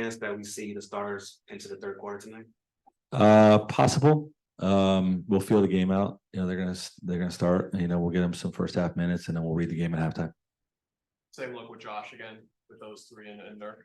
chance that we see the starters into the third quarter tonight? Possible. We'll feel the game out. You know, they're gonna start. You know, we'll get them some first half minutes, and then we'll read the game at halftime. Same look with Josh again with those three and Nurk.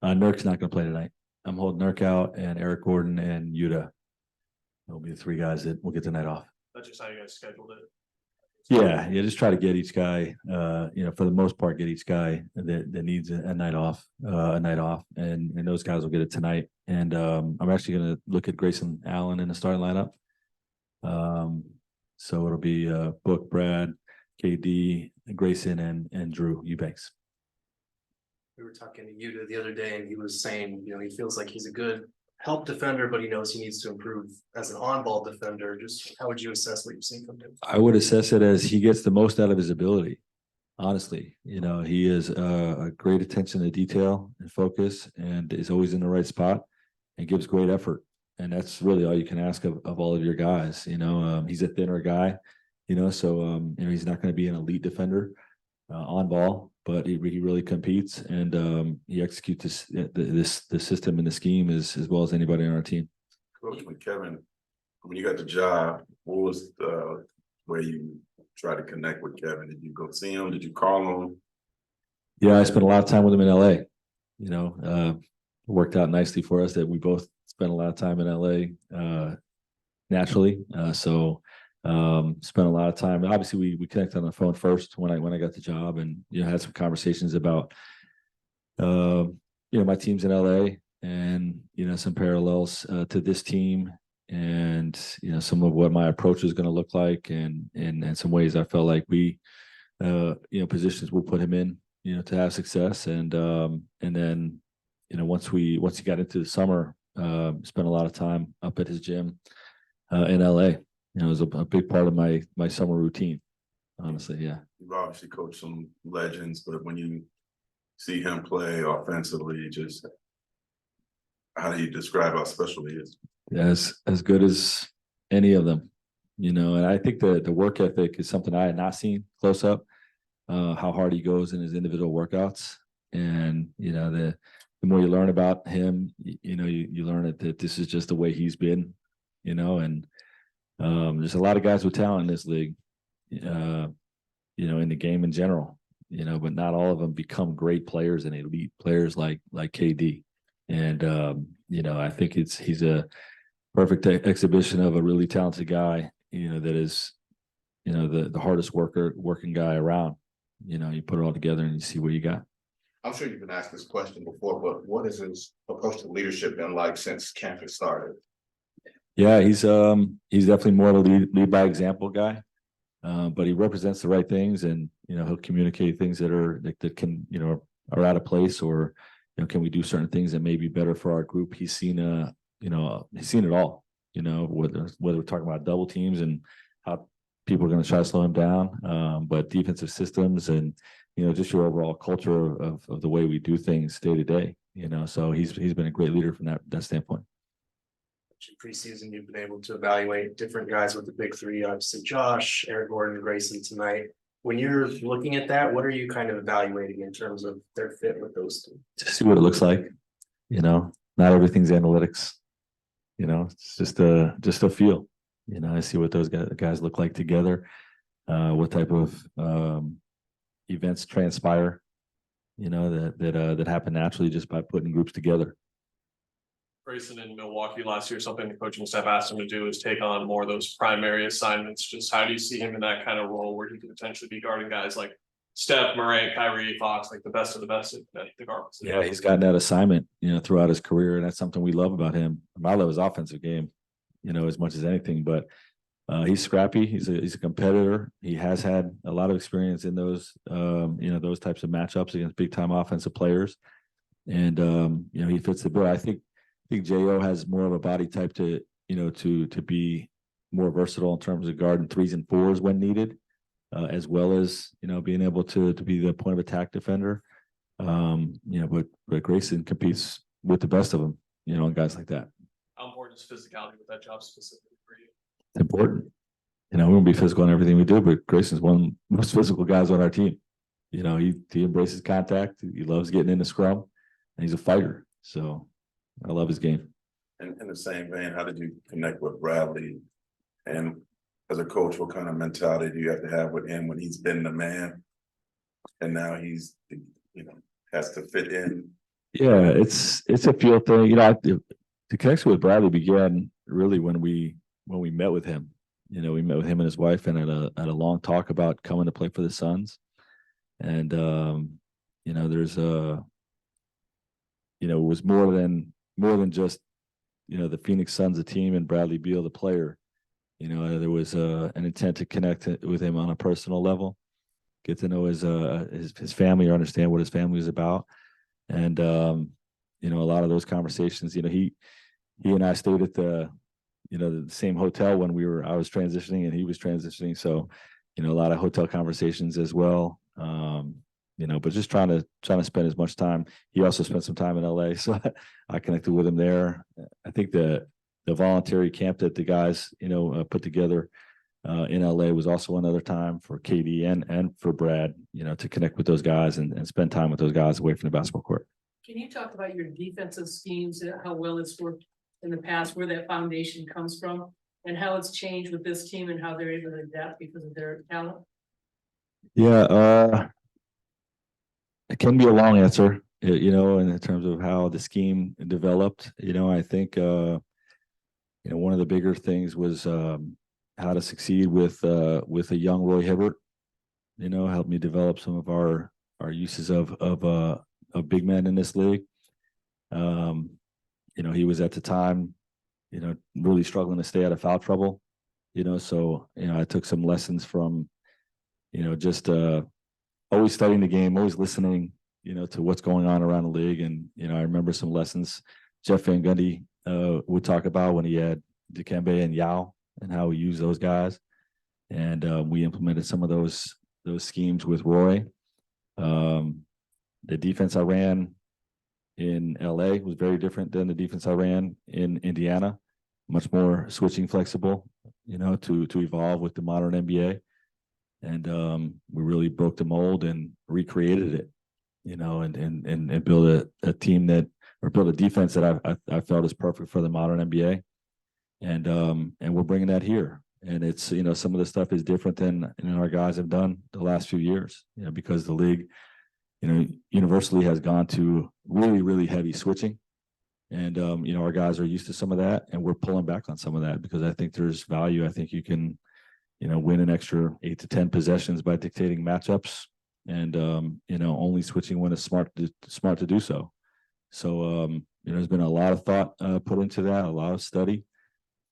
Nurk's not gonna play tonight. I'm holding Nurk out, and Eric Gordon and Yuta. There'll be the three guys that will get the night off. That's just how you guys scheduled it. Yeah, just try to get each guy, you know, for the most part, get each guy that needs a night off, and those guys will get it tonight. And I'm actually going to look at Grayson Allen in the starting lineup. So it'll be Book, Brad, KD, Grayson, and Drew Eubanks. We were talking to Yuta the other day, and he was saying, you know, he feels like he's a good help defender, but he knows he needs to improve as an on-ball defender. Just how would you assess what you've seen from him? I would assess it as he gets the most out of his ability. Honestly, you know, he is a great attention to detail and focus, and is always in the right spot, and gives great effort. And that's really all you can ask of all of your guys. You know, he's a thinner guy, you know, so you know, he's not going to be an elite defender on ball, but he really competes, and he executes the system and the scheme as well as anybody on our team. Coach, when Kevin, when you got the job, what was the way you try to connect with Kevin? Did you go see him? Did you call him? Yeah, I spent a lot of time with him in LA. You know, worked out nicely for us that we both spent a lot of time in LA naturally. So spent a lot of time. Obviously, we connected on the phone first when I got the job, and you know, had some conversations about you know, my teams in LA, and you know, some parallels to this team, and you know, some of what my approach is going to look like, and some ways I felt like we you know, positions we'll put him in, you know, to have success. And then you know, once he got into the summer, spent a lot of time up at his gym in LA. You know, it was a big part of my summer routine, honestly. Yeah. You've obviously coached some legends, but when you see him play offensively, just how do you describe how special he is? As good as any of them, you know. And I think the work ethic is something I had not seen close up. How hard he goes in his individual workouts, and you know, the more you learn about him, you know, you learn that this is just the way he's been, you know. And there's a lot of guys with talent in this league, you know, in the game in general, you know, but not all of them become great players and elite players like KD. And you know, I think he's a perfect exhibition of a really talented guy, you know, that is, you know, the hardest working guy around. You know, you put it all together and you see what you got. I'm sure you've been asked this question before, but what has his approach to leadership been like since camp has started? Yeah, he's definitely more of a lead by example guy, but he represents the right things, and you know, he'll communicate things that can, you know, are out of place, or you know, can we do certain things that may be better for our group. He's seen you know, he's seen it all. You know, whether we're talking about double teams and how people are going to try to slow him down, but defensive systems, and you know, just your overall culture of the way we do things day to day. You know, so he's been a great leader from that standpoint. Preseason, you've been able to evaluate different guys with the big three, obviously Josh, Eric Gordon, Grayson tonight. When you're looking at that, what are you kind of evaluating in terms of their fit with those two? To see what it looks like. You know, not everything's analytics. You know, it's just a feel. You know, I see what those guys look like together, what type of events transpire, you know, that happen naturally just by putting groups together. Grayson in Milwaukee last year, something the coaching staff asked him to do is take on more of those primary assignments. Just how do you see him in that kind of role where he could potentially be guarding guys like Steph, Morant, Kyrie, Fox, like the best of the best at the guard position? Yeah, he's gotten that assignment, you know, throughout his career, and that's something we love about him. I love his offensive game, you know, as much as anything. But he's scrappy. He's a competitor. He has had a lot of experience in those, you know, those types of matchups against big time offensive players, and you know, he fits the bill. I think Jo has more of a body type to, you know, to be more versatile in terms of guarding threes and fours when needed, as well as, you know, being able to be the point of attack defender. You know, but Grayson competes with the best of them, you know, and guys like that. How important is physicality with that job specifically for you? It's important. You know, we won't be physical in everything we do, but Grayson's one of the most physical guys on our team. You know, he embraces contact. He loves getting in the scrum. and he's a fighter. So I love his game. And in the same vein, how did you connect with Bradley? And as a coach, what kind of mentality do you have to have with him when he's been the man? And now he's, has to fit in. Yeah, it's a feel thing. The connection with Bradley began really when we met with him. We met with him and his wife and had a long talk about coming to play for the Suns. And there's it was more than just the Phoenix Suns, the team, and Bradley Beal, the player. There was an intent to connect with him on a personal level, get to know his family or understand what his family is about. And a lot of those conversations, he and I stayed at the same hotel when I was transitioning and he was transitioning. So, a lot of hotel conversations as well. But just trying to spend as much time. He also spent some time in LA, so I connected with him there. I think the voluntary camp that the guys put together in LA was also another time for KD and for Brad, to connect with those guys and spend time with those guys away from the basketball court. Can you talk about your defensive schemes, how well it's worked in the past, where that foundation comes from, and how it's changed with this team and how they're able to adapt because of their talent? Yeah, it can be a long answer, in terms of how the scheme developed. I think one of the bigger things was how to succeed with a young Roy Hibbert. Helped me develop some of our uses of big men in this league. He was at the time, really struggling to stay out of foul trouble. So I took some lessons from, just always studying the game, always listening, to what's going on around the league. And I remember some lessons Jeff Van Gundy would talk about when he had Dikembe and Yao and how we use those guys. And we implemented some of those schemes with Roy. The defense I ran in LA was very different than the defense I ran in Indiana. Much more switching flexible, to evolve with the modern NBA. And we really broke the mold and recreated it, and build a team build a defense that I felt is perfect for the modern NBA. And we're bringing that here. And it's, some of the stuff is different than our guys have done the last few years, because the league, universally has gone to really, really heavy switching. And, our guys are used to some of that, and we're pulling back on some of that because I think there's value. I think you can, win an extra 8 to 10 possessions by dictating matchups and, only switching when it's smart to do so. So, there's been a lot of thought put into that, a lot of study,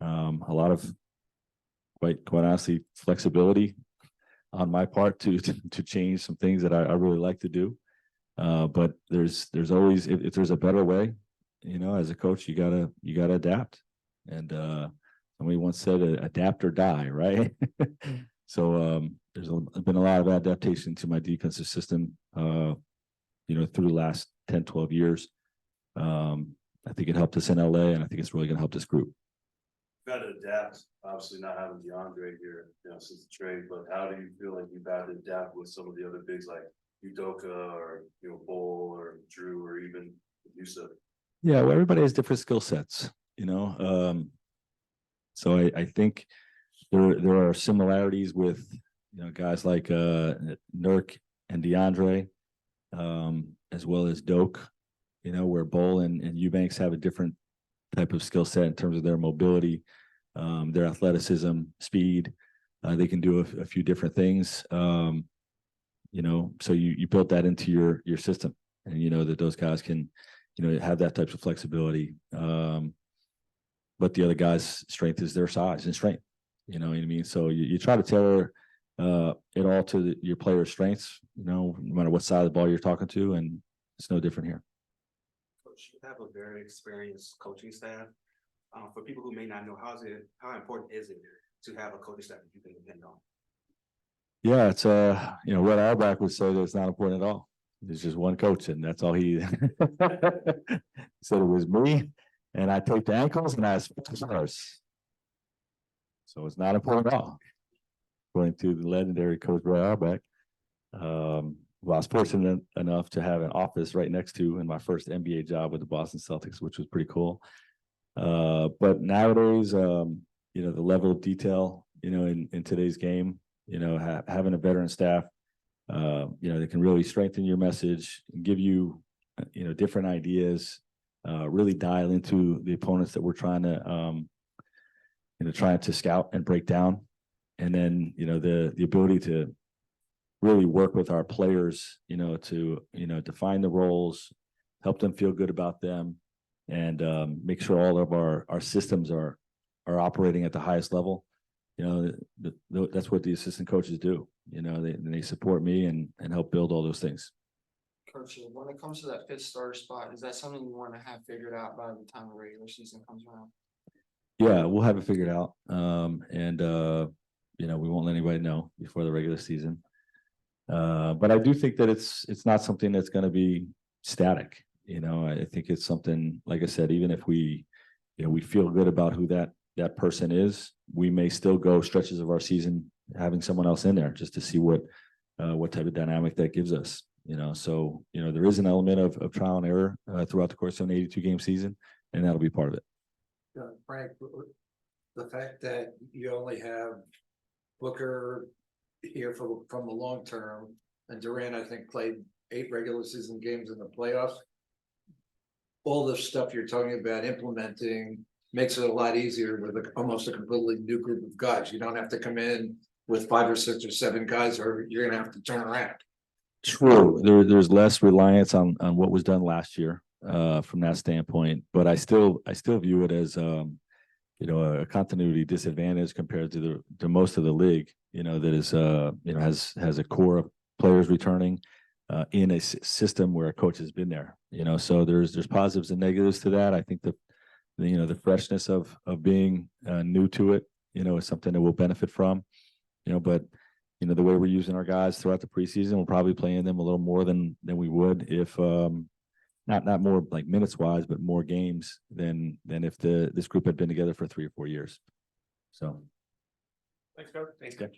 a lot of quite honestly flexibility on my part to change some things that I really like to do. But there's always, if there's a better way, as a coach, you gotta adapt. And somebody once said, adapt or die, right? So there's been a lot of adaptation to my defensive system, through the last 10, 12 years. I think it helped us in LA, and I think it's really gonna help this group. Got to adapt, obviously not having DeAndre here, since the trade, but how do you feel like you've got to adapt with some of the other bigs like Udoka or, Bull or Drew or even Yusuf? Yeah, well, everybody has different skill sets, so I think there are similarities with, guys like Nurk and DeAndre, as well as Doak, where Bull and Eubanks have a different type of skill set in terms of their mobility, their athleticism, speed. They can do a few different things. So you built that into your system, and that those guys can, have that type of flexibility. But the other guy's strength is their size and strength. You know what I mean? So you try to tailor it all to your player's strengths, no matter what side of the ball you're talking to, and it's no different here. Coach, you have a very experienced coaching staff. For people who may not know, how important is it to have a coaching staff that you can depend on? Yeah, it's Red Auerbach would say that it's not important at all. There's just one coach, and that's all he said. It was me, and I taped the ankles and I was stars. So it's not important at all, according to the legendary coach Red Auerbach. Well, I was fortunate enough to have an office right next to in my first NBA job with the Boston Celtics, which was pretty cool. But nowadays, the level of detail, in today's game, having a veteran staff, that can really strengthen your message and give you, different ideas, really dial into the opponents that we're trying to scout and break down. And then, the ability to really work with our players, to, define the roles, help them feel good about them, and make sure all of our systems are operating at the highest level. That's what the assistant coaches do. They support me and help build all those things. Coach, when it comes to that fifth starter spot, is that something you want to have figured out by the time the regular season comes around? Yeah, we'll have it figured out. We won't let anybody know before the regular season. But I do think that it's not something that's going to be static. I think it's something, like I said, even if we feel good about who that person is, we may still go stretches of our season having someone else in there just to see what type of dynamic that gives us. So there is an element of trial and error throughout the course of an 82 game season, and that'll be part of it. Frank, the fact that you only have Booker here from the long term, and Durant, I think, played 8 regular season games in the playoffs. All the stuff you're talking about implementing makes it a lot easier with almost a completely new group of guys. You don't have to come in with 5 or 6 or 7 guys, or you're gonna have to turn around. True. There's less reliance on what was done last year from that standpoint, but I still view it as a continuity disadvantage compared to most of the league. That is has a core of players returning in a system where a coach has been there. So there's positives and negatives to that. I think the freshness of being new to it, is something that we'll benefit from. But the way we're using our guys throughout the preseason, we're probably playing them a little more than we would if not more like minutes wise, but more games than if this group had been together for 3 or 4 years. So. Thanks, Coach. Thanks, Coach.